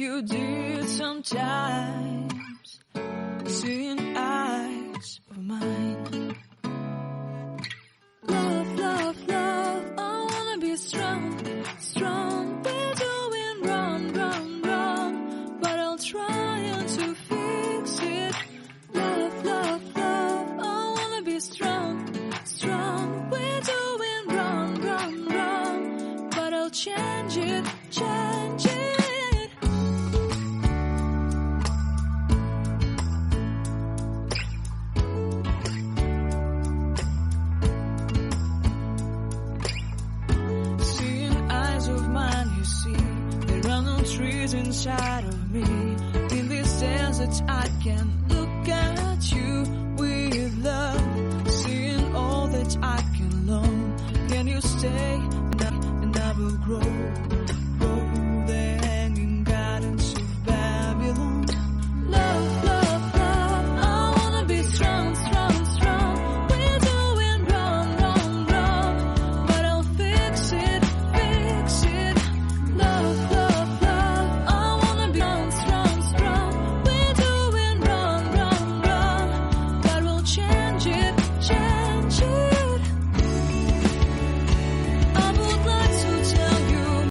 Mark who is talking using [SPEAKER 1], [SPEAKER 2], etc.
[SPEAKER 1] you did sometimes, seeing eyes of mine. Love, love, love, I wanna be strong, strong. We're doing wrong, wrong, wrong, but I'll try to fix it. Love, love, love, I wanna be strong, strong. We're doing wrong, wrong, wrong, but I'll change it, change it. Trees inside of me. In this desert I can look at you with love, seeing all that I can learn. Can you stay and I will grow?